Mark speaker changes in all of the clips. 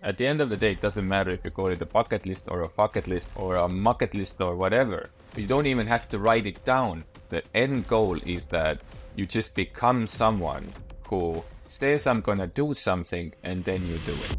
Speaker 1: At the end of the day, it doesn't matter if you call it a bucket list or a fucket list or a mucket list or whatever. You don't even have to write it down. The end goal is that you just become someone who says, I'm gonna do something, and then you do it.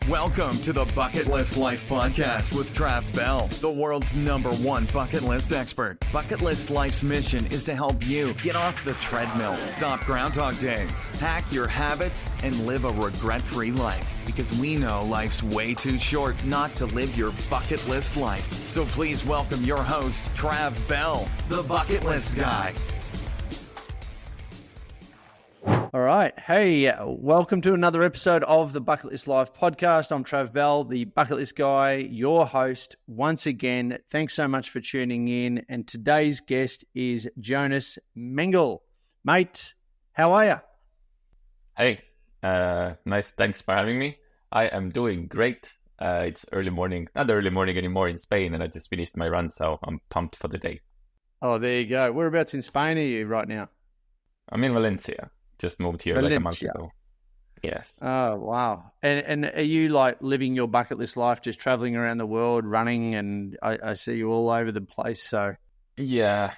Speaker 2: Welcome to the Bucket List Life Podcast with Trav Bell, the world's #1 bucket list expert. Bucket List Life's mission is to help you get off the treadmill, stop Groundhog Days, hack your habits, and live a regret-free life. Because we know life's way too short not to live your bucket list life. So please welcome your host, Trav Bell, the Bucket List Guy.
Speaker 3: All right. Hey, welcome to another episode of the Bucket List Live podcast. I'm Trav Bell, the Bucket List Guy, your host. Once again, thanks so much for tuning in. And today's guest is Joonas Mengal. Mate, how are you?
Speaker 1: Hey, nice. Thanks for having me. I am doing great. It's early morning, not early morning anymore in Spain, and I just finished my run, so I'm pumped for the day.
Speaker 3: Oh, there you go. Whereabouts in Spain are you right now?
Speaker 1: I'm in Valencia. Just moved here like a month ago. Yes.
Speaker 3: Oh, wow. And are you like living your bucket list life, just traveling around the world, running, and I see you all over the place, so.
Speaker 1: Yeah,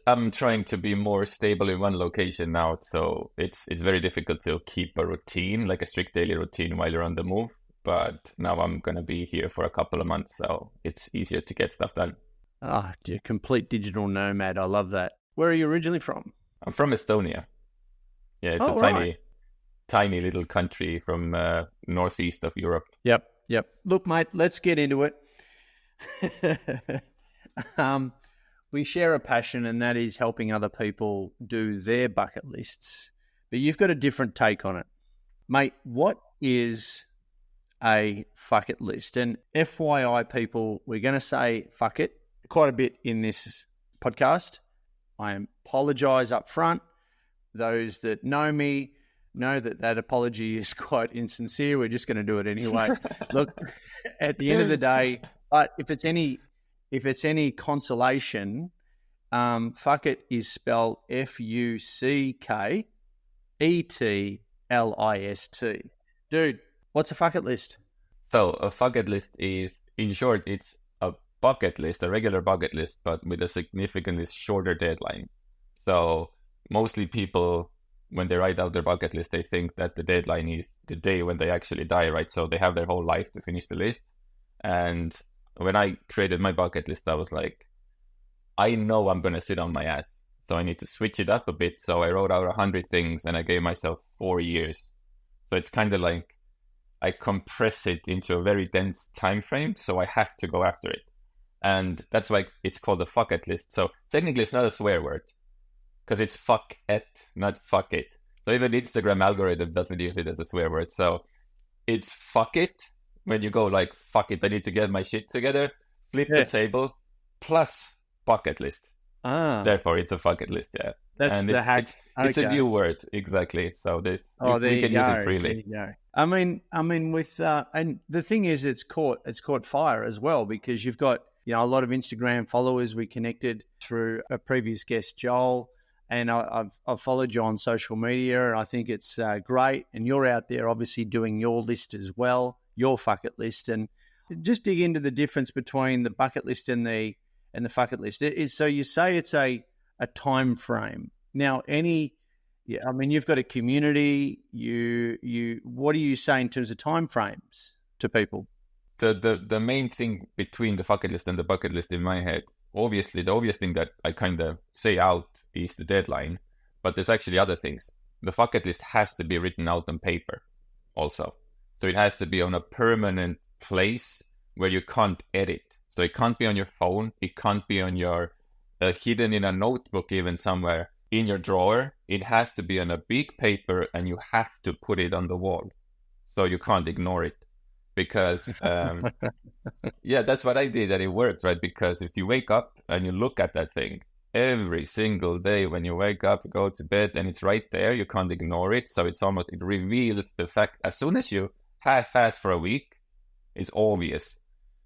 Speaker 1: I'm trying to be more stable in one location now, so it's very difficult to keep a routine, like a strict daily routine while you're on the move. But now I'm going to be here for a couple of months, so it's easier to get stuff done.
Speaker 3: Ah, you're a complete digital nomad. I love that. Where are you originally from?
Speaker 1: I'm from Estonia. Yeah, it's tiny little country from northeast of Europe.
Speaker 3: Yep. Look, mate, let's get into it. We share a passion, and that is helping other people do their bucket lists. But you've got a different take on it. Mate, what is a fucket list? And FYI, people, we're going to say fuck it quite a bit in this podcast. I apologize up front. Those that know me know that apology is quite insincere. We're just going to do it anyway. Look, at the end of the day, but if it's any consolation, fuck it is spelled Fucketlist. Dude, what's a fucket list?
Speaker 1: So a bucket list is, in short, it's a bucket list, a regular bucket list, but with a significantly shorter deadline. So mostly people, when they write out their bucket list, they think that the deadline is the day when they actually die, right? So they have their whole life to finish the list. And when I created my bucket list, I was like, I know I'm going to sit on my ass. So I need to switch it up a bit. So I wrote out 100 things and I gave myself 4 years. So it's kind of like I compress it into a very dense time frame. So I have to go after it. And that's why it's called a fucket list. So technically it's not a swear word, because it's fuck it, not fuck it. So even the Instagram algorithm doesn't use it as a swear word. So it's fuck it when you go like, fuck it, I need to get my shit together, flip the table, plus bucket list. Therefore, it's a fucket list, yeah.
Speaker 3: That's
Speaker 1: and
Speaker 3: the hack.
Speaker 1: It's a new word, exactly. So we can use it freely.
Speaker 3: There you go. I mean, with and the thing is, it's caught fire as well, because you've got a lot of Instagram followers. We connected through a previous guest, Joel. And I've followed you on social media, and I think it's great. And you're out there obviously doing your list as well, your fucket list. And just dig into the difference between the bucket list and the fucket list. So you say it's a time frame. Now, you've got a community. What do you say in terms of time frames to people?
Speaker 1: The main thing between the fucket list and the bucket list in my head, obviously, the obvious thing that I kind of say out is the deadline, but there's actually other things. The bucket list has to be written out on paper also. So it has to be on a permanent place where you can't edit. So it can't be on your phone. It can't be on your hidden in a notebook even somewhere in your drawer. It has to be on a big paper, and you have to put it on the wall. So you can't ignore it. Because, that's what I did, and it worked, right? Because if you wake up and you look at that thing every single day when you wake up, go to bed, and it's right there, you can't ignore it. So it reveals the fact, as soon as you half-fast for a week, it's obvious.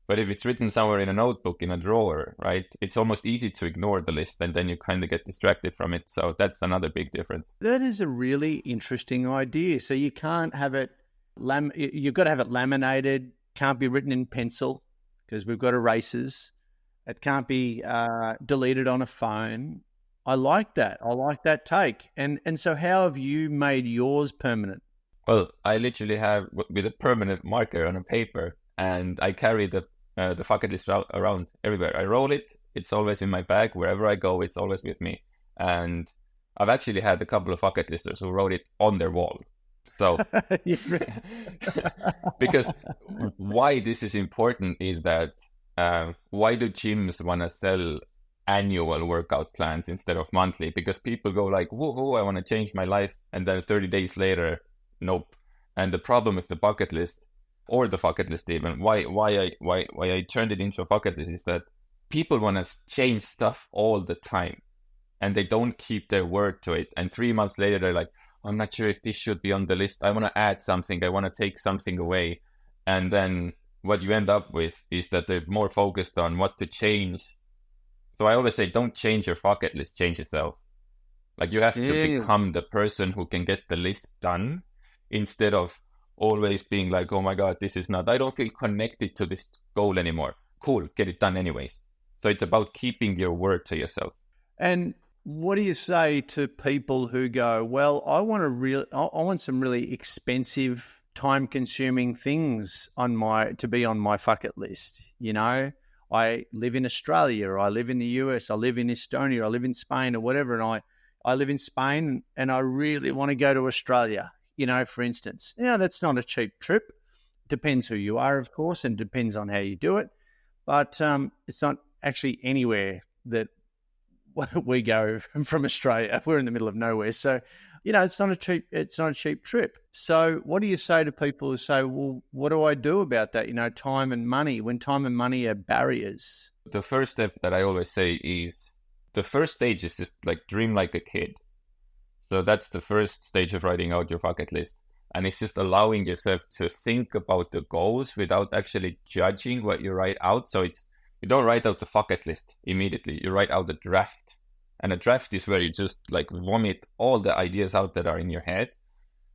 Speaker 1: But if it's written somewhere in a notebook, in a drawer, right, it's almost easy to ignore the list, and then you kind of get distracted from it. So that's another big difference.
Speaker 3: That is a really interesting idea. So you can't have it, you've got to have it laminated, can't be written in pencil because we've got erasers. It can't be deleted on a phone. I like that. I like that take. And so how have you made yours permanent?
Speaker 1: Well, I literally have with a permanent marker on a paper, and I carry the Fucketlist around everywhere. I roll it. It's always in my bag. Wherever I go, it's always with me. And I've actually had a couple of Fucketlisters who wrote it on their wall. So, because why this is important is that why do gyms want to sell annual workout plans instead of monthly? Because people go like, woohoo, I want to change my life. And then 30 days later, nope. And the problem with the bucket list, or the Fucketlist even, why I turned it into a Fucketlist is that people want to change stuff all the time, and they don't keep their word to it. And 3 months later, they're like, I'm not sure if this should be on the list. I want to add something. I want to take something away. And then what you end up with is that they're more focused on what to change. So I always say, don't change your Fucketlist, change yourself. Like, you have to become the person who can get the list done, instead of always being like, oh my God, this is not, I don't feel connected to this goal anymore. Cool, get it done anyways. So it's about keeping your word to yourself.
Speaker 3: And what do you say to people who go, well, I want some really expensive, time-consuming things to be on my Fucketlist? You know, I live in Australia, or I live in the US, I live in Estonia, I live in Spain, or whatever, and I live in Spain and I really want to go to Australia, you know, for instance. Now, that's not a cheap trip. Depends who you are, of course, and depends on how you do it. But it's not actually anywhere that we go from Australia. We're in the middle of nowhere. So, you know, it's not a cheap trip. So what do you say to people who say, well, what do I do about that? You know, time and money, when time and money are barriers.
Speaker 1: The first step that I always say is, the first stage is just like dream like a kid. So that's the first stage of writing out your bucket list. And it's just allowing yourself to think about the goals without actually judging what you write out. So you don't write out the bucket list immediately. You write out the draft. And a draft is where you just like vomit all the ideas out that are in your head.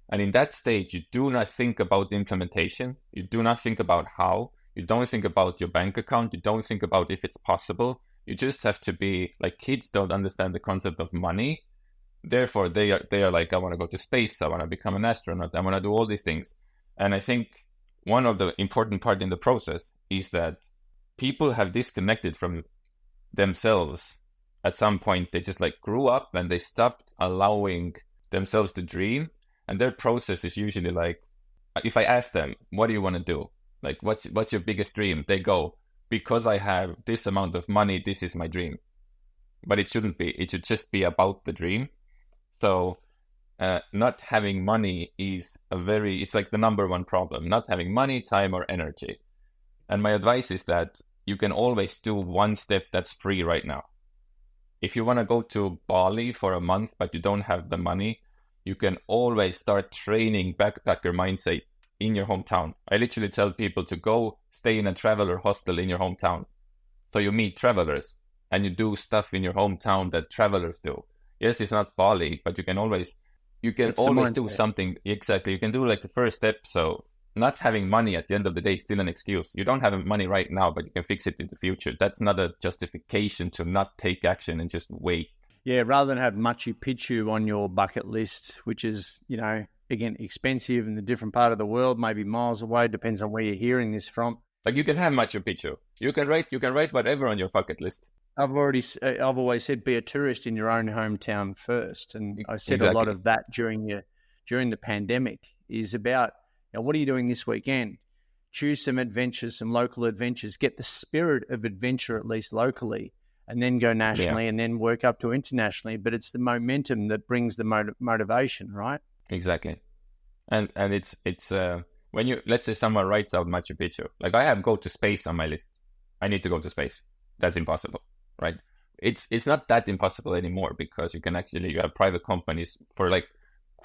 Speaker 1: And in that stage, you do not think about the implementation. You do not think about how. You don't think about your bank account. You don't think about if it's possible. You just have to be like, kids don't understand the concept of money. Therefore, they are like, I want to go to space. I want to become an astronaut. I want to do all these things. And I think one of the important part in the process is that people have disconnected from themselves. At some point, they just like grew up and they stopped allowing themselves to dream. And their process is usually like, if I ask them, what do you want to do? Like, what's your biggest dream? They go, because I have this amount of money, this is my dream. But it shouldn't be. It should just be about the dream. So not having money is it's like the number one problem. Not having money, time, or energy. And my advice is that you can always do one step that's free right now. If you want to go to Bali for a month, but you don't have the money, you can always start training backpacker mindset in your hometown. I literally tell people to go stay in a traveler hostel in your hometown. So you meet travelers and you do stuff in your hometown that travelers do. Yes, it's not Bali, but you can always do something. Exactly. You can do like the first step. So not having money at the end of the day is still an excuse. You don't have money right now, but you can fix it in the future. That's not a justification to not take action and just wait.
Speaker 3: Yeah, rather than have Machu Picchu on your bucket list, which is, you know, again, expensive in a different part of the world, maybe miles away, depends on where you're hearing this from.
Speaker 1: Like, you can have Machu Picchu. You can write whatever on your bucket list.
Speaker 3: I've always said, be a tourist in your own hometown first. And I said a lot of that during the pandemic is about, you know, what are you doing this weekend? Choose some adventures, some local adventures, get the spirit of adventure at least locally, and then go nationally and then work up to internationally. But it's the momentum that brings the motivation, right?
Speaker 1: Exactly. And it's when you, let's say someone writes out Machu Picchu, like I have go to space on my list. I need to go to space. That's impossible, right? It's not that impossible anymore, because you have private companies for like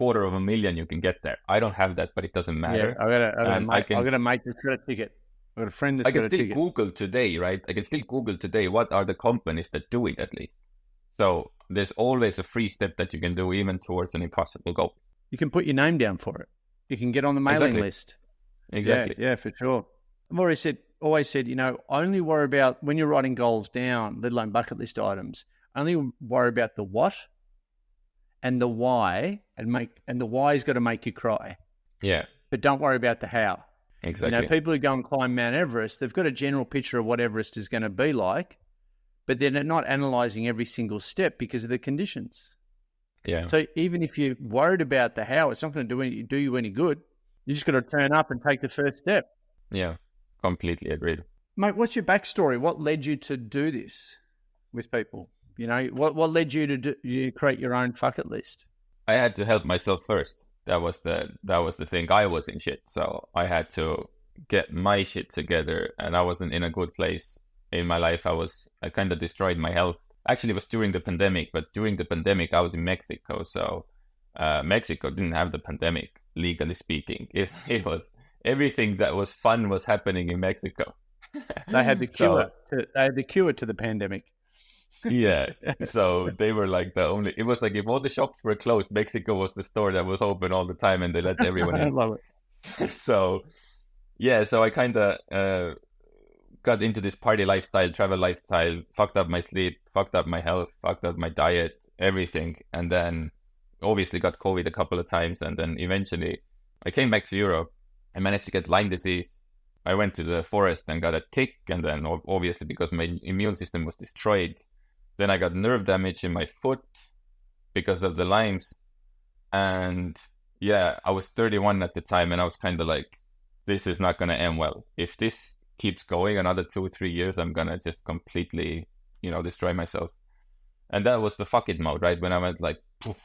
Speaker 1: $250,000 you can get there. I don't have that, but it doesn't matter.
Speaker 3: Yeah, I gotta make this credit ticket. I've got a friend that's
Speaker 1: I can
Speaker 3: got a
Speaker 1: still
Speaker 3: ticket.
Speaker 1: Google today, right? I can still Google today what are the companies that do it at least. So there's always a free step that you can do even towards an impossible goal.
Speaker 3: You can put your name down for it. You can get on the mailing list.
Speaker 1: Exactly.
Speaker 3: Yeah, for sure. I've always said, only worry about when you're writing goals down, let alone bucket list items, only worry about the what and the why, and the why's got to make you cry.
Speaker 1: Yeah.
Speaker 3: But don't worry about the how.
Speaker 1: Exactly.
Speaker 3: People who go and climb Mount Everest, they've got a general picture of what Everest is going to be like, but they're not analysing every single step because of the conditions.
Speaker 1: Yeah.
Speaker 3: So even if you're worried about the how, it's not going to do you any good. You just got to turn up and take the first step.
Speaker 1: Yeah, completely agreed.
Speaker 3: Mate, what's your backstory? What led you to do this with people? What led you to you create your own bucket list?
Speaker 1: I had to help myself first. That was the thing. I was in shit, so I had to get my shit together, and I wasn't in a good place in my life. I kind of destroyed my health. Actually, it was during the pandemic, but during the pandemic, I was in Mexico, so Mexico didn't have the pandemic, legally speaking. It was everything that was fun was happening in Mexico.
Speaker 3: They had the cure. They had the cure to the pandemic.
Speaker 1: Yeah, so they were like the only. It was like if all the shops were closed, Mexico was the store that was open all the time, and they let everyone in.
Speaker 3: I love it.
Speaker 1: So I kind of got into this party lifestyle, travel lifestyle, fucked up my sleep, fucked up my health, fucked up my diet, everything, and then obviously got COVID a couple of times, and then eventually I came back to Europe. I managed to get Lyme disease. I went to the forest and got a tick, and then obviously because my immune system was destroyed. Then I got nerve damage in my foot because of the limes. And yeah, I was 31 at the time, and I was kind of like, this is not going to end well. If this keeps going another 2-3 years, I'm going to just completely, destroy myself. And that was the fuck it mode, right? When I went like, poof,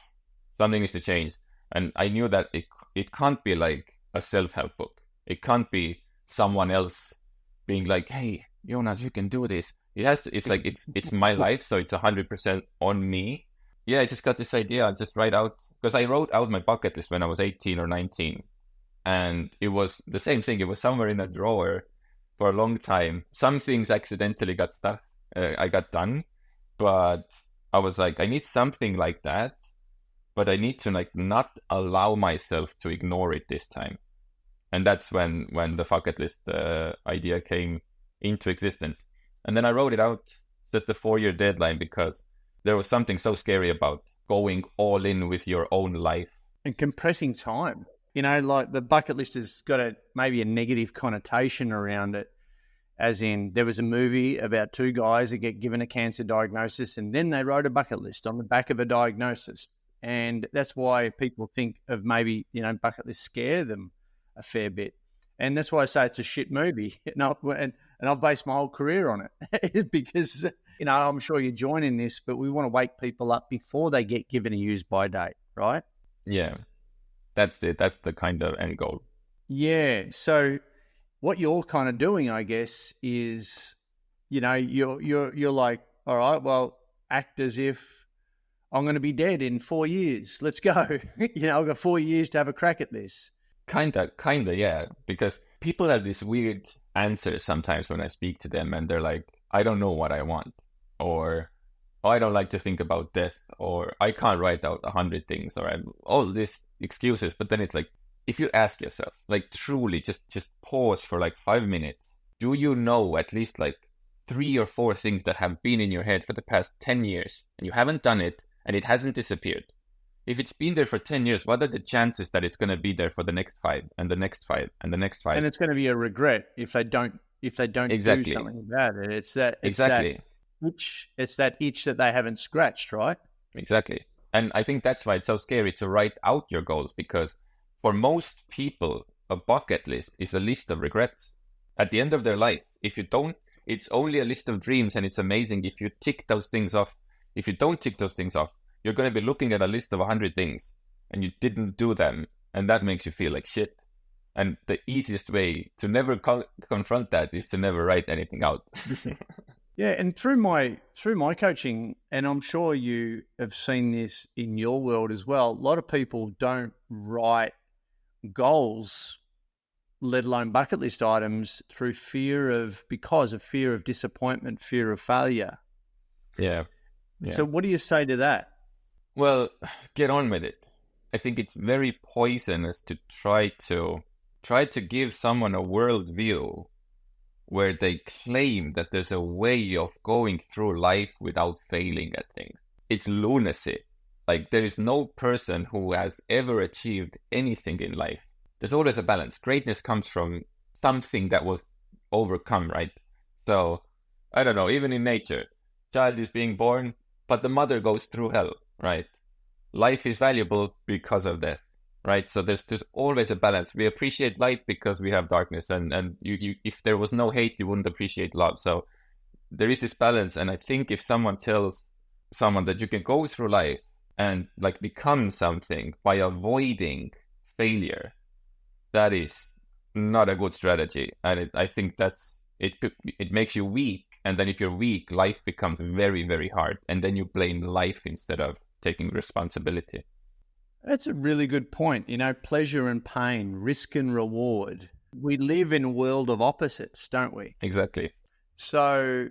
Speaker 1: something needs to change. And I knew that it can't be like a self-help book. It can't be someone else being like, hey, Joonas, you can do this. It has to. It's like it's my life, so it's 100% on me. Yeah, I just got this idea. I'll just write out, because I wrote out my bucket list when I was 18 or 19, and it was the same thing. It was somewhere in a drawer for a long time. Some things accidentally got stuff. I got done, but I was like, I need something like that, but I need to like not allow myself to ignore it this time. And that's when the Fucketlist idea came into existence. And then I wrote it out, set the 4-year deadline, because there was something so scary about going all in with your own life.
Speaker 3: And compressing time. Like the bucket list has got maybe a negative connotation around it, as in there was a movie about 2 guys that get given a cancer diagnosis, and then they wrote a bucket list on the back of a diagnosis. And that's why people think of maybe, bucket lists scare them a fair bit. And that's why I say it's a shit movie. And I've based my whole career on it because, I'm sure you're joining this, but we want to wake people up before they get given a use by date, right?
Speaker 1: Yeah, that's it. That's the kind of end goal.
Speaker 3: Yeah. So what you're kind of doing, I guess, is, you're like, all right, well, act as if I'm going to be dead in 4 years. Let's go. I've got 4 years to have a crack at this.
Speaker 1: Kinda, yeah. Because people have this weird answer sometimes when I speak to them, and they're like, I don't know what I want, or I don't like to think about death, or I can't write out 100 things, or all these excuses. But then it's like, if you ask yourself, like truly just pause for like 5 minutes, do you know at least like 3 or 4 things that have been in your head for the past 10 years and you haven't done it and it hasn't disappeared? If it's been there for 10 years, what are the chances that it's going to be there for the next 5 and the next 5 and the next 5?
Speaker 3: And it's going to be a regret if they don't
Speaker 1: Exactly.
Speaker 3: do something about it. It's that itch that they haven't scratched, right?
Speaker 1: Exactly. And I think that's why it's so scary to write out your goals, because for most people, a bucket list is a list of regrets. At the end of their life, if you don't, it's only a list of dreams, and it's amazing if you tick those things off. If you don't tick those things off, you're going to be looking at a list of 100 things and you didn't do them, and that makes you feel like shit. And the easiest way to never confront that is to never write anything out.
Speaker 3: Yeah, and through my coaching, and I'm sure you have seen this in your world as well, a lot of people don't write goals let alone bucket list items, through because of fear of disappointment, fear of failure.
Speaker 1: Yeah.
Speaker 3: So what do you say to that?
Speaker 1: Well, get on with it. I think it's very poisonous to try to give someone a worldview where they claim that there's a way of going through life without failing at things. It's lunacy. Like, there is no person who has ever achieved anything in life. There's always a balance. Greatness comes from something that was overcome, right? So, I don't know, even in nature, child is being born, but the mother goes through hell, right? Life is valuable because of death, right? So there's always a balance. We appreciate light because we have darkness, and you if there was no hate, you wouldn't appreciate love. So there is this balance, and I think if someone tells someone that you can go through life and like become something by avoiding failure, that is not a good strategy, and I think it makes you weak, and then if you're weak, life becomes very, very hard, and then you blame life instead of taking responsibility.
Speaker 3: That's a really good point. Pleasure and pain, risk and reward. We live in a world of opposites, don't we?
Speaker 1: Exactly.
Speaker 3: So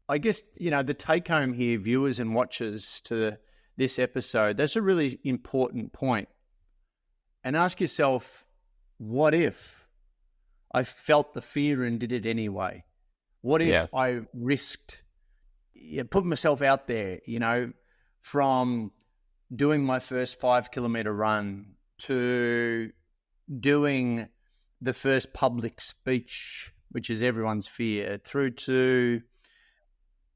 Speaker 3: I guess, the take home here, viewers and watchers to this episode, that's a really important point. And ask yourself, what if I felt the fear and did it anyway? What if I risked, put myself out there, from doing my first 5 kilometer run to doing the first public speech, which is everyone's fear, through to,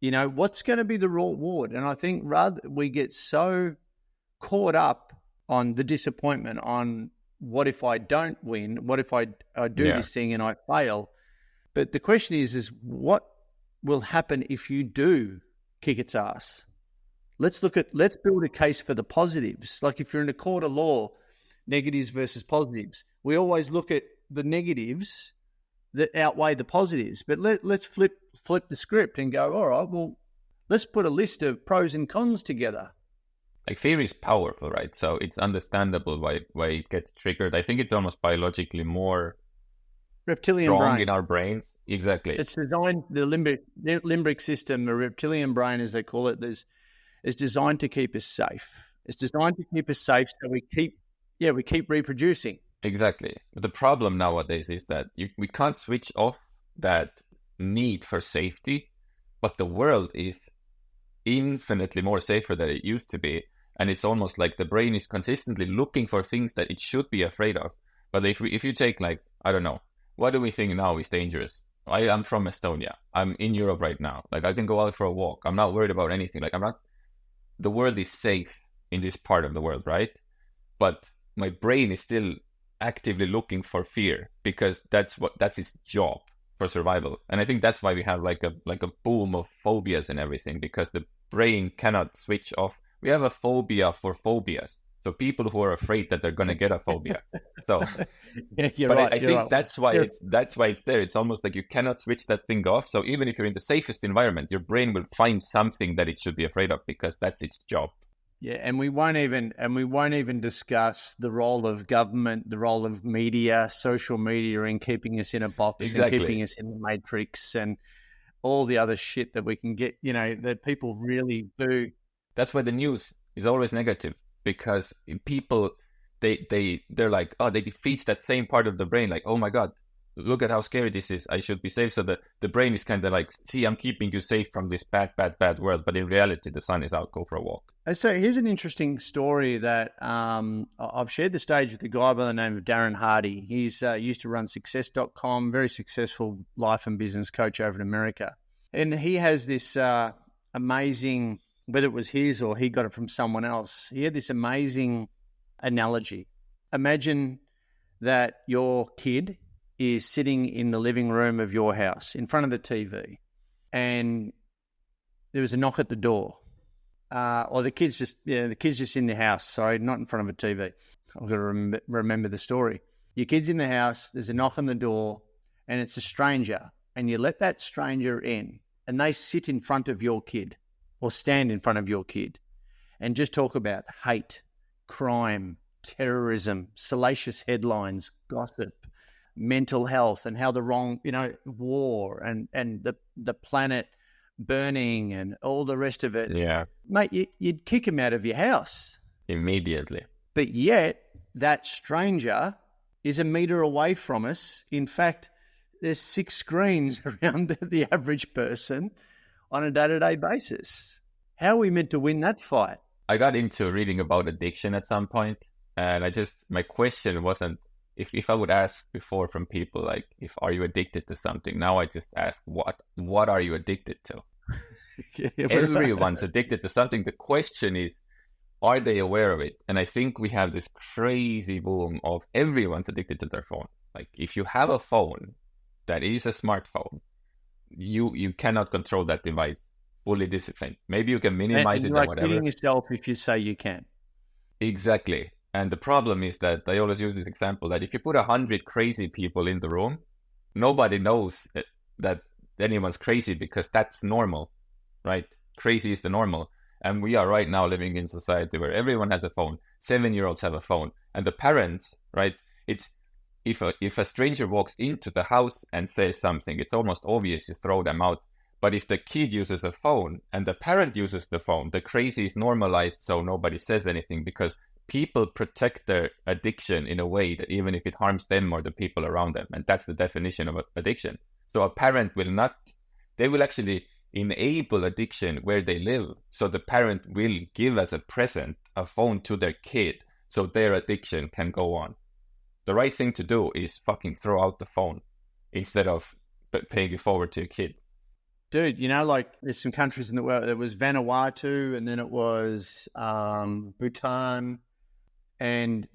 Speaker 3: what's going to be the reward? And I think rather we get so caught up on the disappointment, on what if I don't win? What if I do this thing and I fail? But the question is what will happen if you do kick its ass? Let's build a case for the positives. Like if you're in a court of law, negatives versus positives, we always look at the negatives that outweigh the positives. But let's flip the script and go, all right, well, let's put a list of pros and cons together.
Speaker 1: Like, fear is powerful, right? So it's understandable why it gets triggered. I think it's almost biologically more
Speaker 3: reptilian
Speaker 1: strong
Speaker 3: brain
Speaker 1: in our brains. Exactly.
Speaker 3: It's designed, the limbic system, the reptilian brain, as they call it, is designed to keep us safe. It's designed to keep us safe so we keep reproducing.
Speaker 1: Exactly. But the problem nowadays is that we can't switch off that need for safety, but the world is infinitely more safer than it used to be. And it's almost like the brain is consistently looking for things that it should be afraid of. But if you take, like, I don't know, what do we think now is dangerous? I'm from Estonia. I'm in Europe right now. Like, I can go out for a walk. I'm not worried about anything. Like, the world is safe in this part of the world, right? But my brain is still actively looking for fear because that's its job for survival. And I think that's why we have like a boom of phobias and everything, because the brain cannot switch off. We have a phobia for phobias. So people who are afraid that they're going to get a phobia. So, I think that's why it's there. It's almost like you cannot switch that thing off. So even if you're in the safest environment, your brain will find something that it should be afraid of because that's its job.
Speaker 3: Yeah, and we won't even discuss the role of government, the role of media, social media, in keeping us in a box,
Speaker 1: exactly,
Speaker 3: and keeping us in the matrix, and all the other shit that we can get. That people really do.
Speaker 1: That's why the news is always negative, because people they're like, oh, they defeat that same part of the brain, like, oh my god, look at how scary this is, I should be safe. So the brain is kind of like, see, I'm keeping you safe from this bad world, but in reality the sun is out, go for a walk.
Speaker 3: So here's an interesting story that I've shared the stage with a guy by the name of Darren Hardy. He's used to run success.com, very successful life and business coach over in America. And he has this amazing, whether it was his or he got it from someone else, he had this amazing analogy. Imagine that your kid is sitting in the living room of your house in front of the TV, and there was a knock at the door. Or the kid's just in the house. Sorry, not in front of a TV. I've got to remember the story. Your kid's in the house, there's a knock on the door, and it's a stranger, and you let that stranger in, and they sit in front of your kid or stand in front of your kid and just talk about hate, crime, terrorism, salacious headlines, gossip, mental health and how the wrong, war and the planet burning and all the rest of it.
Speaker 1: Yeah.
Speaker 3: Mate, you'd kick him out of your house.
Speaker 1: Immediately.
Speaker 3: But yet that stranger is a meter away from us. In fact, there's 6 screens around the average person on a day-to-day basis. How are we meant to win that fight?
Speaker 1: I got into reading about addiction at some point, and my question wasn't if I would ask before from people like, are you addicted to something? Now I just ask, what are you addicted to? Everyone's addicted to something. The question is, are they aware of it? And I think we have this crazy boom of everyone's addicted to their phone. Like, if you have a phone that is a smartphone, you cannot control that device fully disciplined. Maybe you can minimize it or whatever. You're
Speaker 3: kidding yourself if you say you can.
Speaker 1: Exactly. And the problem is that I always use this example that if you put 100 crazy people in the room, nobody knows that anyone's crazy because that's normal, right? Crazy is the normal. And we are right now living in society where everyone has a phone. 7-year-olds have a phone. And the parents, right? It's if a stranger walks into the house and says something, it's almost obvious you throw them out. But if the kid uses a phone and the parent uses the phone, the crazy is normalized, so nobody says anything because people protect their addiction in a way that even if it harms them or the people around them. And that's the definition of addiction. So a parent they will actually enable addiction where they live. So the parent will give as a present a phone to their kid so their addiction can go on. The right thing to do is fucking throw out the phone instead of paying it forward to your kid.
Speaker 3: Dude, like there's some countries in the world. There was Vanuatu, and then it was Bhutan. And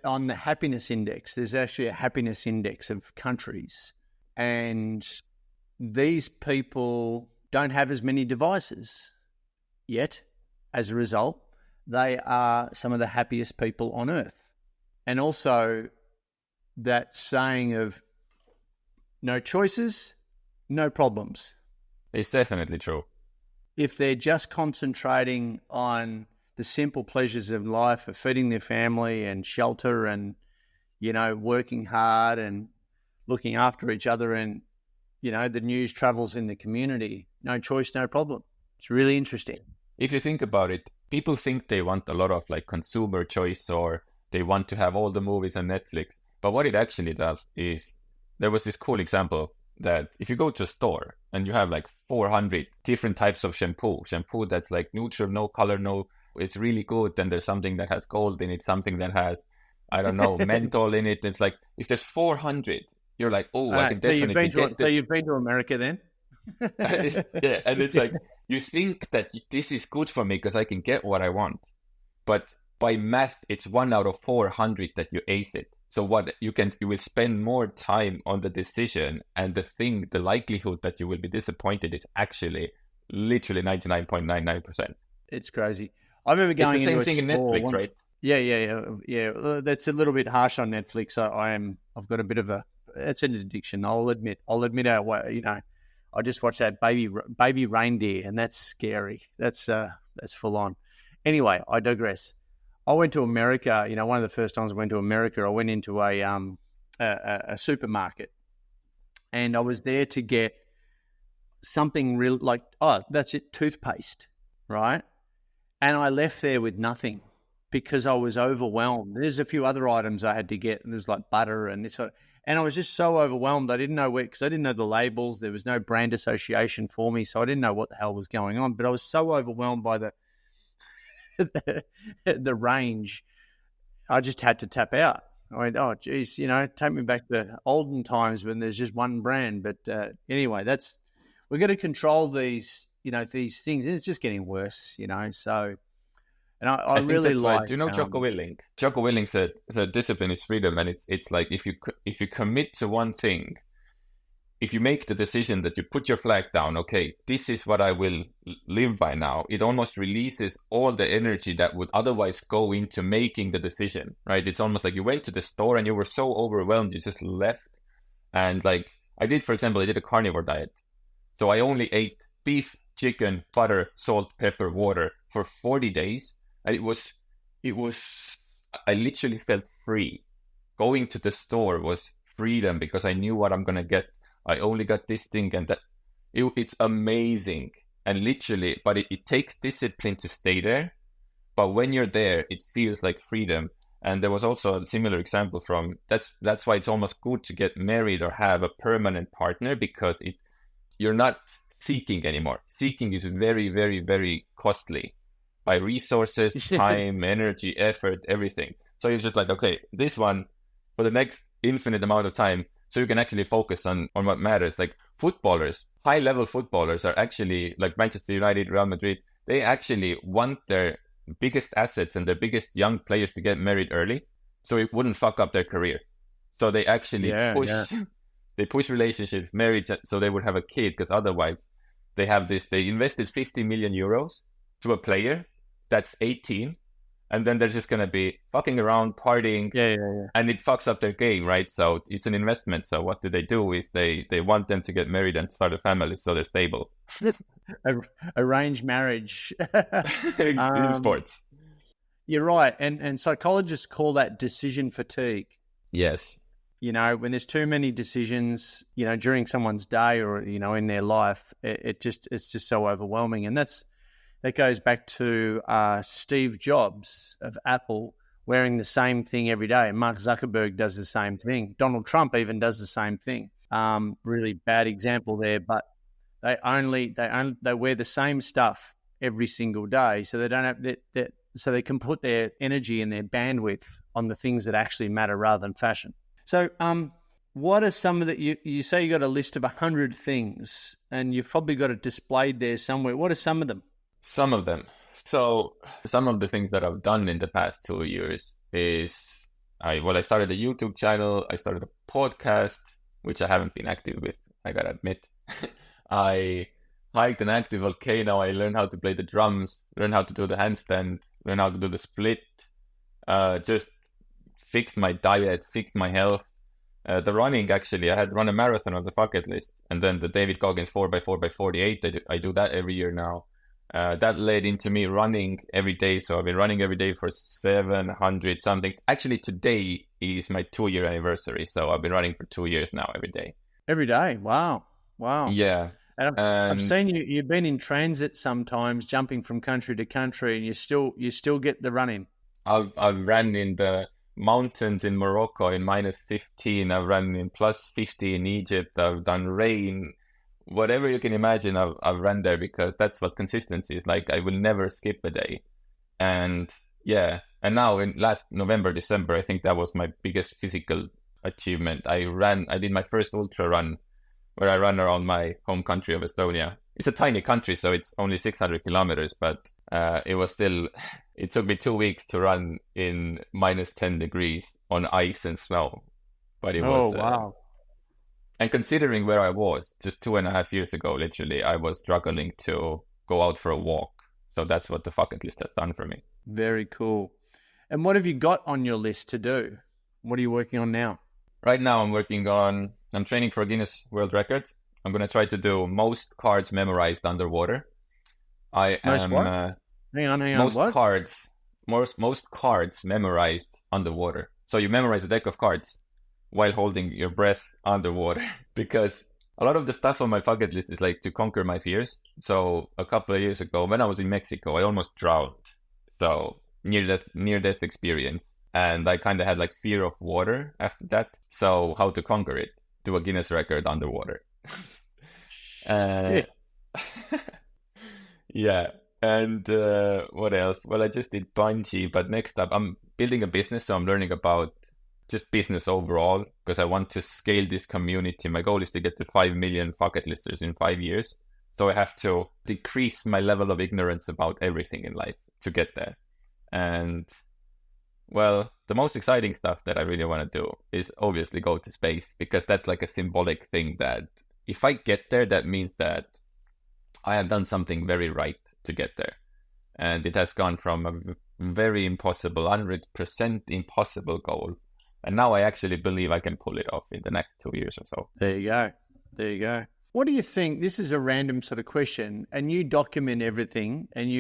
Speaker 3: on the happiness index, there's actually a happiness index of countries. And these people don't have as many devices yet. As a result, they are some of the happiest people on earth. And also that saying of no choices, no problems.
Speaker 1: It's definitely true.
Speaker 3: If they're just concentrating on the simple pleasures of life, of feeding their family and shelter and, working hard and looking after each other and, the news travels in the community, no choice, no problem. It's really interesting.
Speaker 1: If you think about it, people think they want a lot of like consumer choice or they want to have all the movies on Netflix. But what it actually does is there was this cool example that if you go to a store and you have like 400 different types of shampoo that's like neutral, no color, it's really good. And there's something that has gold in it, something that has, I don't know, menthol in it. It's like, if there's 400, you're like, oh, I can definitely get this.
Speaker 3: So you've been to America then?
Speaker 1: Yeah, and it's like, you think that this is good for me because I can get what I want. But by math, it's 1 out of 400 that you ace it. So what you will spend more time on the decision, and the likelihood that you will be disappointed is actually literally 99.99%.
Speaker 3: It's crazy. I remember going into
Speaker 1: It's the same thing in Netflix, right?
Speaker 3: Yeah. That's a little bit harsh on Netflix. I've got a bit of it's an addiction. I'll admit. I just watched that baby reindeer, and that's scary. That's full on. Anyway, I digress. I went to America. One of the first times I went to America, I went into a supermarket, and I was there to get something real, like, that's it, toothpaste, right? And I left there with nothing because I was overwhelmed. There's a few other items I had to get, and there's like butter and this, and I was just so overwhelmed. I didn't know where, because I didn't know the labels. There was no brand association for me, so I didn't know what the hell was going on. But I was so overwhelmed by the range, I just had to tap out. I went, oh, geez, take me back to olden times when there's just one brand. But anyway, we've got to control these, these things, and it's just getting worse, So, and I really like.
Speaker 1: Do you know Jocko Willink? Jocko Willink said discipline is freedom, and it's like if you commit to one thing, if you make the decision that you put your flag down, okay, this is what I will live by now, it almost releases all the energy that would otherwise go into making the decision, right? It's almost like you went to the store and you were so overwhelmed, you just left. And like I did a carnivore diet. So I only ate beef, chicken, butter, salt, pepper, water for 40 days. And I literally felt free. Going to the store was freedom because I knew what I'm going to get. I only got this thing and that. It's amazing. And literally, but it takes discipline to stay there. But when you're there, it feels like freedom. And there was also a similar example from, that's why it's almost good to get married or have a permanent partner, because you're not seeking anymore. Seeking is very, very, very costly by resources, time, energy, effort, everything. So you're just like, okay, this one for the next infinite amount of time, so you can actually focus on what matters. Like footballers, high-level footballers are actually, like Manchester United, Real Madrid, they actually want their biggest assets and their biggest young players to get married early, so it wouldn't fuck up their career. So they actually they push relationships, marriage, so they would have a kid, because otherwise they invested 50 million euros to a player that's 18, and then they're just going to be fucking around, partying, and it fucks up their game, right? So it's an investment. So what do is they want them to get married and start a family so they're stable.
Speaker 3: Arranged marriage.
Speaker 1: In sports.
Speaker 3: You're right. And psychologists call that decision fatigue.
Speaker 1: Yes.
Speaker 3: You know, when there's too many decisions, you know, during someone's day or, you know, in their life, it's just so overwhelming. And that goes back to Steve Jobs of Apple wearing the same thing every day. Mark Zuckerberg does the same thing. Donald Trump even does the same thing. Really bad example there, but they wear the same stuff every single day, so they don't have that, so they can put their energy and their bandwidth on the things that actually matter rather than fashion. So, what are some of the, you say you got a list of 100 things, and you've probably got it displayed there somewhere. What are some of them?
Speaker 1: Some of them. So some of the things that I've done in the past 2 years is I started a YouTube channel. I started a podcast, which I haven't been active with, I gotta admit. I hiked an active volcano. I learned how to play the drums, learned how to do the handstand, learned how to do the split, just fixed my diet, fixed my health. The running, actually, I had run a marathon on the Fucketlist, and then the David Goggins 4x4x48, I do that every year now. That led into me running every day. So I've been running every day for 700 something. Actually, today is my 2-year anniversary. So I've been running for 2 years now every day. Every day?
Speaker 3: Wow.
Speaker 1: Yeah.
Speaker 3: And I've seen you've been in transit sometimes, jumping from country to country, and you still get the running.
Speaker 1: I've ran in the mountains in Morocco in -15. I've run in +50 in Egypt. I've done rain. Whatever you can imagine, I've run there, because that's what consistency is like. I will never skip a day. And now in last November, December, I think that was my biggest physical achievement. I did my first ultra run, where I ran around my home country of Estonia. It's a tiny country, so it's only 600 kilometers, but it took me 2 weeks to run in -10 degrees on ice and snow. But it was...
Speaker 3: wow.
Speaker 1: And considering where I was just 2.5 years ago, literally, I was struggling to go out for a walk. So that's what the Fucketlist has done for me.
Speaker 3: Very cool. And what have you got on your list to do? What are you working on now?
Speaker 1: Right now, I'm training for a Guinness World Record. I'm going to try to do most cards memorized underwater.
Speaker 3: Hang on.
Speaker 1: Most cards memorized underwater. So you memorize a deck of cards while holding your breath underwater, because a lot of the stuff on my bucket list is like to conquer my fears. So a couple of years ago, when I was in Mexico, I almost drowned. So near death experience. And I kind of had like fear of water after that. So how to conquer it? Do a Guinness record underwater. Yeah. And what else? Well, I just did bungee, but next up, I'm building a business. So I'm learning about just business overall, because I want to scale this community. My goal is to get to 5 million bucket listers in 5 years. So I have to decrease my level of ignorance about everything in life to get there. And well, the most exciting stuff that I really want to do is obviously go to space, because that's like a symbolic thing that if I get there, that means that I have done something very right to get there. And it has gone from a very impossible, 100% impossible goal. And now I actually believe I can pull it off in the next 2 years or so.
Speaker 3: There you go. What do you think? This is a random sort of question, and you document everything. And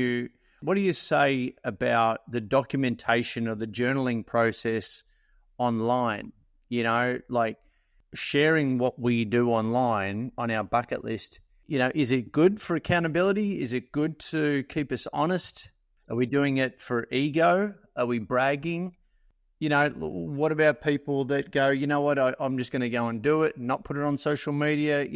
Speaker 3: what do you say about the documentation or the journaling process online? You know, like sharing what we do online on our bucket list, is it good for accountability? Is it good to keep us honest? Are we doing it for ego? Are we bragging? What about people that go, you know what, I'm just going to go and do it and not put it on social media?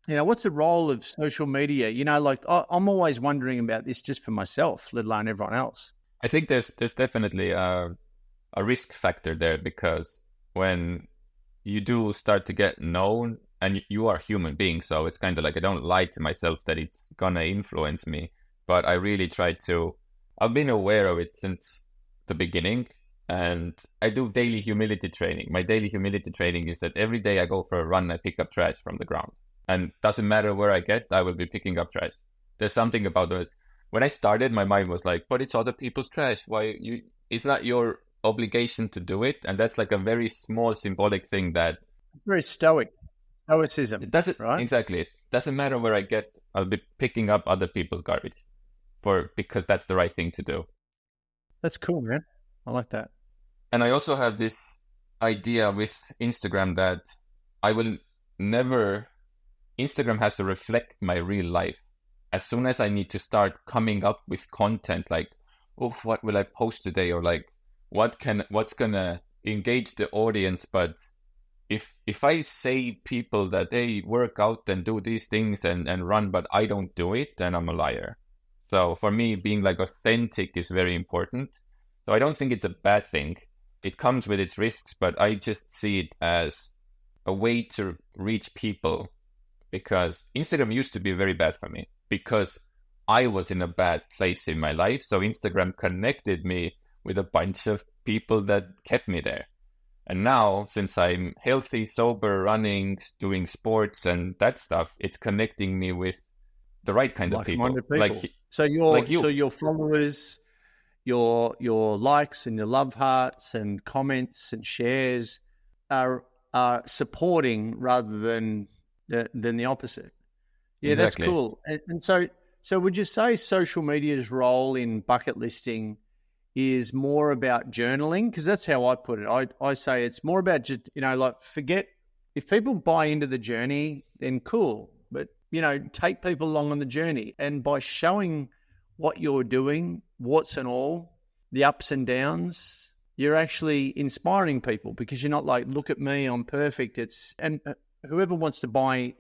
Speaker 3: What's the role of social media? I'm always wondering about this just for myself, let alone everyone else.
Speaker 1: I think there's definitely a risk factor there, because when you do start to get known, and you are a human being, so it's kind of like I don't lie to myself that it's gonna influence me, but I really try to. I've been aware of it since the beginning, and I do daily humility training. My daily humility training is that every day I go for a run, I pick up trash from the ground, and doesn't matter where I get, I will be picking up trash. There's something about it. When I started, my mind was like, but it's other people's trash. Why you? It's not your obligation to do it. And that's like a very small symbolic thing that...
Speaker 3: Very stoicism.
Speaker 1: It doesn't,
Speaker 3: right?
Speaker 1: Exactly. It doesn't matter where I get, I'll be picking up other people's garbage because that's the right thing to do.
Speaker 3: That's cool, man. I like that.
Speaker 1: And I also have this idea with Instagram that I will never... Instagram has to reflect my real life. As soon as I need to start coming up with content like, oh, what will I post today? Or like, what's gonna engage the audience? But if I say people that they work out and do these things and run, but I don't do it, then I'm a liar. So for me, being like authentic is very important. So I don't think it's a bad thing. It comes with its risks, but I just see it as a way to reach people, because Instagram used to be very bad for me because I was in a bad place in my life. So Instagram connected me with a bunch of people that kept me there. And now, since I'm healthy, sober, running, doing sports and that stuff, it's connecting me with the right kind of people.
Speaker 3: So your followers, your likes and your love hearts and comments and shares are supporting rather than the opposite. Yeah, exactly. That's cool. And so would you say social media's role in bucket listing is more about journaling? Because that's how I put it. I say it's more about just, forget, if people buy into the journey, then cool. But, take people along on the journey. And by showing what you're doing, what's and all, the ups and downs, you're actually inspiring people, because you're not like, look at me, I'm perfect. And whoever wants to buy,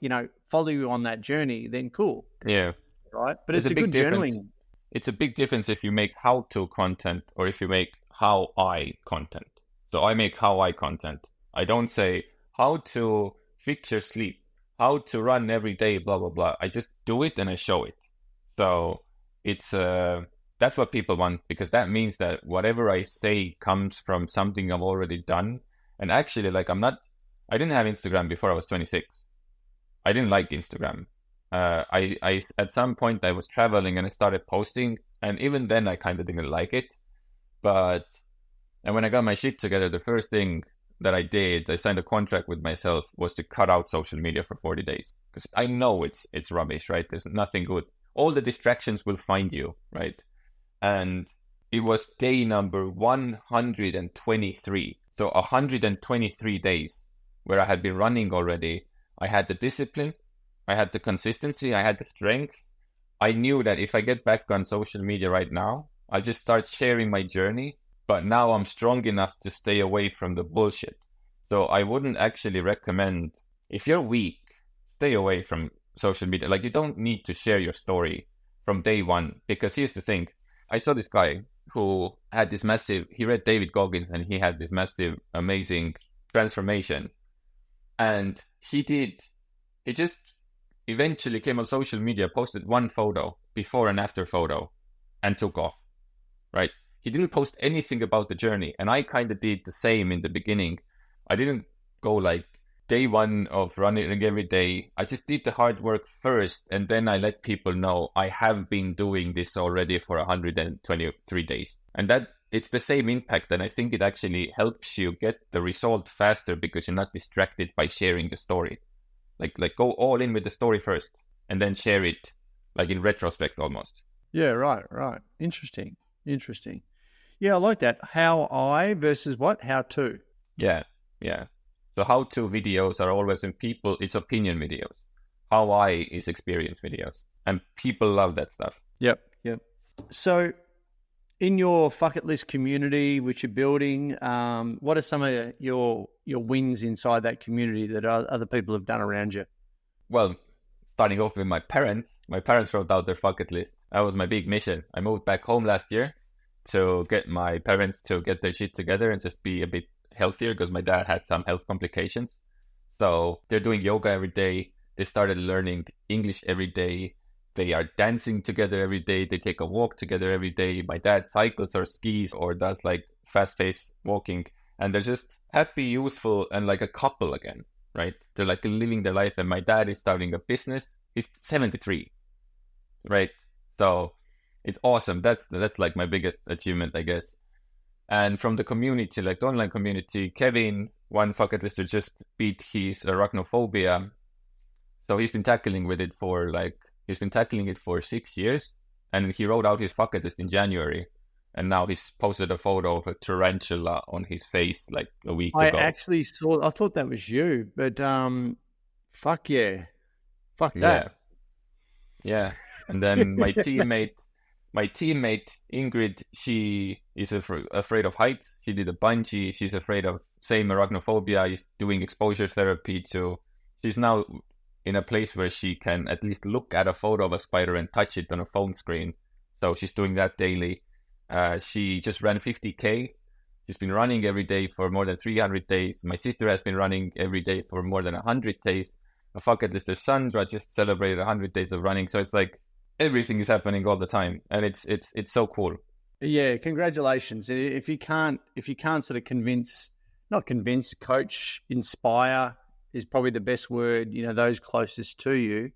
Speaker 3: follow you on that journey, then cool.
Speaker 1: Yeah.
Speaker 3: Right. But it's a good
Speaker 1: difference.
Speaker 3: journaling.
Speaker 1: It's a big difference if you make how-to content or if you make how I content. So I make how I content. I don't say how to fix your sleep, how to run every day, blah, blah, blah. I just do it and I show it. So it's that's what people want, because that means that whatever I say comes from something I've already done. And actually, like I didn't have Instagram before I was 26. I didn't like Instagram. I at some point I was traveling and I started posting, and even then I kind of didn't like it. And when I got my shit together, the first thing that I did, I signed a contract with myself, was to cut out social media for 40 days. Because I know it's rubbish, right? There's nothing good. All the distractions will find you, right? And it was day number 123. So 123 days where I had been running already. I had the discipline, I had the consistency, I had the strength. I knew that if I get back on social media right now, I'll just start sharing my journey. But now I'm strong enough to stay away from the bullshit. So I wouldn't actually recommend, if you're weak, stay away from social media. Like, you don't need to share your story from day one. Because here's the thing. I saw this guy who had this massive, he read David Goggins and he had this massive, amazing transformation. And he just eventually came on social media, posted one photo, before and after photo, and took off, right? He didn't post anything about the journey. And I kind of did the same in the beginning. I didn't go like day one of running every day. I just did the hard work first. And then I let people know I have been doing this already for 123 days. And that it's the same impact. And I think it actually helps you get the result faster because you're not distracted by sharing the story. Like go all in with the story first and then share it, like in retrospect almost.
Speaker 3: Yeah, right. Interesting. Yeah, I like that. How I versus what? How to.
Speaker 1: Yeah. So how-to videos are always in people, it's opinion videos. How I is experience videos. And people love that stuff.
Speaker 3: Yep. So in your Fucketlist community, which you're building, what are some of your wins inside that community that other people have done around you?
Speaker 1: Well, starting off with my parents wrote out their bucket list. That was my big mission. I moved back home last year to get my parents to get their shit together and just be a bit healthier because my dad had some health complications. So they're doing yoga every day. They started learning English every day. They are dancing together every day. They take a walk together every day. My dad cycles or skis or does like fast-paced walking. And they're just happy, useful, and like a couple again, right? They're like living their life. And my dad is starting a business. He's 73, right? So it's awesome. That's like my biggest achievement, I guess. And from the community, like the online community, Kevin, one bucket lister, just beat his arachnophobia. So he's been tackling it for 6 years, and he wrote out his bucket list in January, and now he's posted a photo of a tarantula on his face like a week ago.
Speaker 3: I thought that was you, but fuck that.
Speaker 1: Yeah. And then my teammate Ingrid, she is afraid of heights. She did a bungee. She's afraid of same arachnophobia. Is doing exposure therapy too. She's now in a place where she can at least look at a photo of a spider and touch it on a phone screen. So she's doing that daily. She just ran 50K. She's been running every day for more than 300 days. My sister has been running every day for more than 100 days. A bucket lister, Sandra, just celebrated 100 days of running. So it's like everything is happening all the time, and it's so cool.
Speaker 3: Yeah, congratulations. If you can't sort of coach, inspire is probably the best word, those closest to you,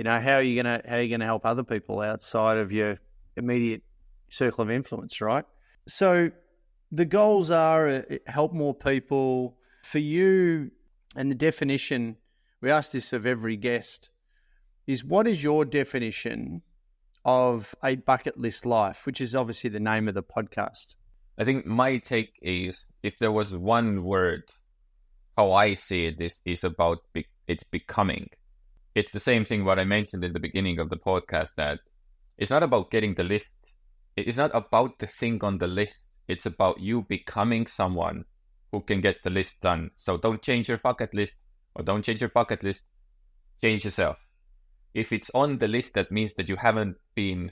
Speaker 3: how are you gonna help other people outside of your immediate circle of influence, right? So the goals are help more people. For you, and the definition, we ask this of every guest, is what is your definition of a bucket list life, which is obviously the name of the podcast?
Speaker 1: I think my take is, if there was one word, how I see it is about it's becoming. It's the same thing what I mentioned in the beginning of the podcast, that it's not about getting the list. It's not about the thing on the list. It's about you becoming someone who can get the list done. So don't change your bucket list, or don't change your bucket list. Change yourself. If it's on the list, that means that you haven't been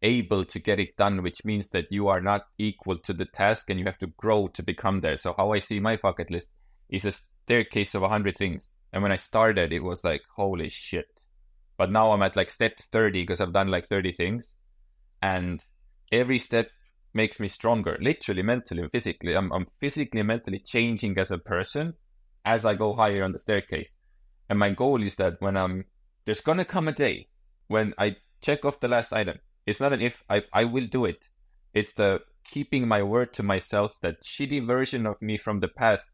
Speaker 1: able to get it done, which means that you are not equal to the task and you have to grow to become there. So how I see my bucket list is a staircase of 100 things. And when I started, it was like, holy shit. But now I'm at like step 30 because I've done like 30 things. And every step makes me stronger, literally, mentally, and physically. I'm physically and mentally changing as a person as I go higher on the staircase. And my goal is that when there's going to come a day when I check off the last item. It's not an if, I will do it. It's the keeping my word to myself, that shitty version of me from the past.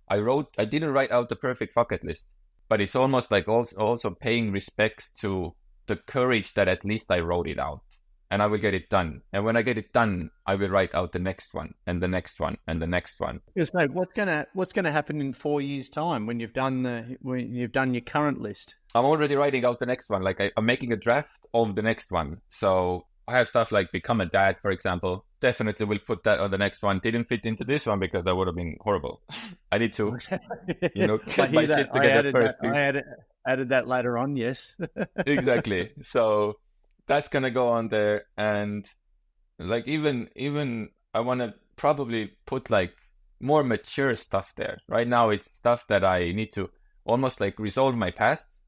Speaker 1: I didn't write out the perfect bucket list, but it's almost like also paying respects to the courage that at least I wrote it out, and I will get it done. And when I get it done, I will write out the next one and the next one and the next one.
Speaker 3: Yes, mate. What's gonna happen in 4 years' time when you've done your current list?
Speaker 1: I'm already writing out the next one. Like I'm making a draft of the next one. So I have stuff like become a dad, for example. Definitely will put that on the next one. Didn't fit into this one because that would have been horrible. I need to, get my shit together first.
Speaker 3: I added that later on, yes.
Speaker 1: Exactly. So that's going to go on there. And like even I want to probably put like more mature stuff there. Right now it's stuff that I need to almost like resolve my past,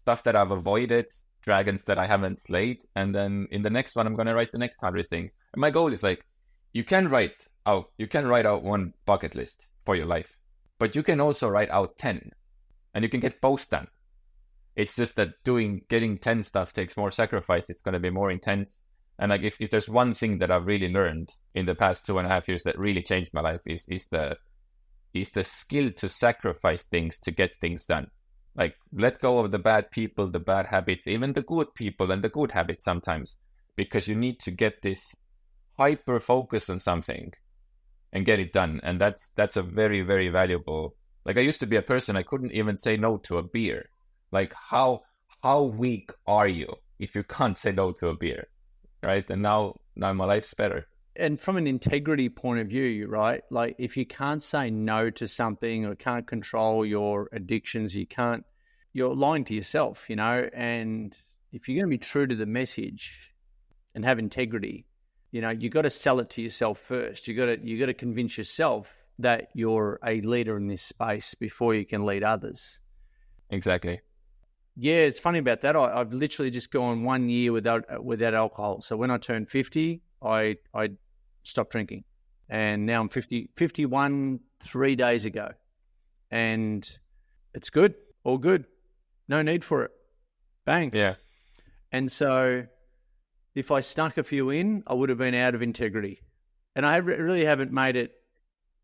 Speaker 1: stuff that I've avoided, dragons that I haven't slayed, and then in the next one I'm gonna write the next 100 things. And my goal is like, you can write out one bucket list for your life, but you can also write out 10, and you can get both done. It's just that getting 10 stuff takes more sacrifice. It's gonna be more intense. And like if there's one thing that I've really learned in the past 2.5 years that really changed my life is the skill to sacrifice things to get things done. Like, let go of the bad people, the bad habits, even the good people and the good habits sometimes, because you need to get this hyper focus on something and get it done. And that's a very, very valuable Like I used to be a person, I couldn't even say no to a beer. Like how weak are you if you can't say no to a beer, right? And now my life's better.
Speaker 3: And from an integrity point of view, right? Like if you can't say no to something or can't control your addictions, you're lying to yourself, you know? And if you're going to be true to the message and have integrity, you know, you got to sell it to yourself first. You got to convince yourself that you're a leader in this space before you can lead others.
Speaker 1: Exactly.
Speaker 3: Yeah, it's funny about that. I've literally just gone 1 year without alcohol. So when I turned 50, I stopped drinking. And now I'm 51 3 days ago. And it's good, all good. No need for it. Bang.
Speaker 1: Yeah.
Speaker 3: And so if I snuck a few in, I would have been out of integrity. And I really haven't made it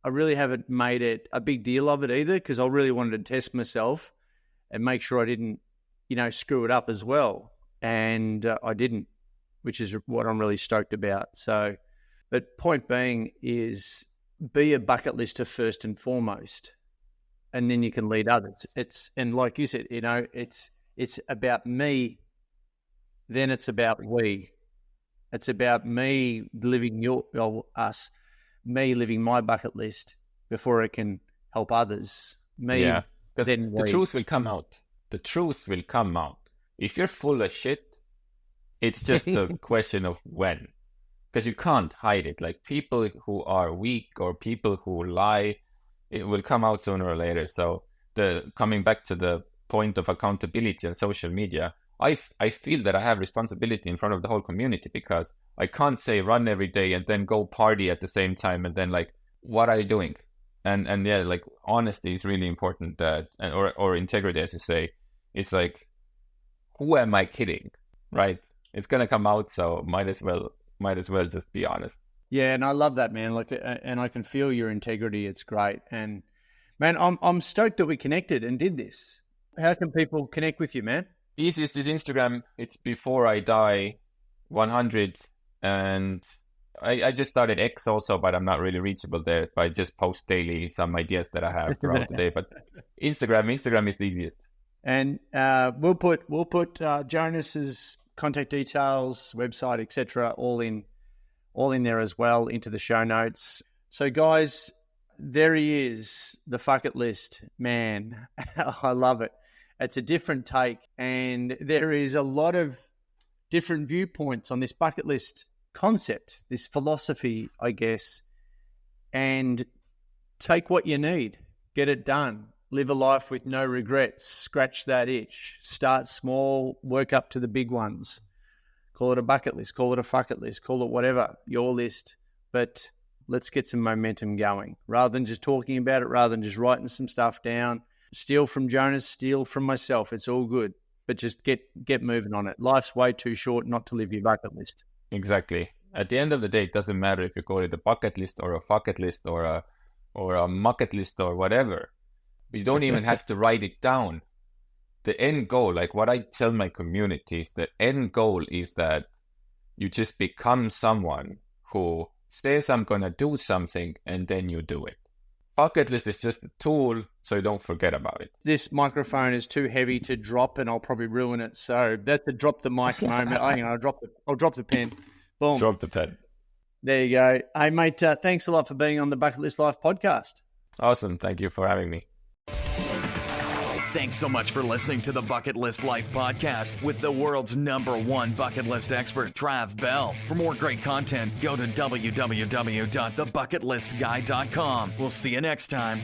Speaker 3: a big deal of it either, because I really wanted to test myself and make sure I didn't, you know, screw it up as well. And I didn't, which is what I'm really stoked about. So, but point being is be a bucket lister first and foremost, and then you can lead others. And like you said, you know, it's about me, then it's about we. It's about me living me living my bucket list before I can help others.
Speaker 1: Yeah, because the truth will come out. The truth will come out. If you're full of shit, it's just a question of when. Because you can't hide it. Like people who are weak or people who lie, it will come out sooner or later. So coming back to the point of accountability on social media, I feel that I have responsibility in front of the whole community, because I can't say run every day and then go party at the same time and then like, what are you doing? And yeah, like honesty is really important, or integrity, as you say. It's like, who am I kidding, right? It's gonna come out, so might as well just be honest.
Speaker 3: Yeah, and I love that, man. Like, and I can feel your integrity. It's great, and man, I'm stoked that we connected and did this. How can people connect with you, man?
Speaker 1: Easiest is Instagram. It's before I die 100, and I just started X also, but I'm not really reachable there. But I just post daily some ideas that I have throughout the day. But Instagram is the easiest.
Speaker 3: And we'll put Joonas's contact details, website, etc., all in there as well into the show notes. So guys, there he is, the Fucketlist, man. I love it. It's a different take, and there is a lot of different viewpoints on this bucket list concept, this philosophy, I guess, and take what you need, get it done, live a life with no regrets, scratch that itch, start small, work up to the big ones. Call it a bucket list, call it a fucket list, call it whatever, your list, but let's get some momentum going. Rather than just talking about it, rather than just writing some stuff down, steal from Joonas, steal from myself, it's all good, but just get moving on it. Life's way too short not to live your bucket list.
Speaker 1: Exactly. At the end of the day, it doesn't matter if you call it a bucket list or a fucket list or a mucket list or whatever. You don't even have to write it down. The end goal, like what I tell my community, is the end goal is that you just become someone who says, I'm going to do something, and then you do it. Bucket list is just a tool, so you don't forget about it.
Speaker 3: This microphone is too heavy to drop, and I'll probably ruin it. So that's a drop the mic moment. I'll drop the pen. Boom.
Speaker 1: Drop the pen.
Speaker 3: There you go. Hey, mate, thanks a lot for being on the Bucket List Life podcast.
Speaker 1: Awesome. Thank you for having me.
Speaker 2: Thanks so much for listening to the Bucket List Life podcast with the world's #1 bucket list expert, Trav Bell. For more great content, go to www.thebucketlistguy.com. We'll see you next time.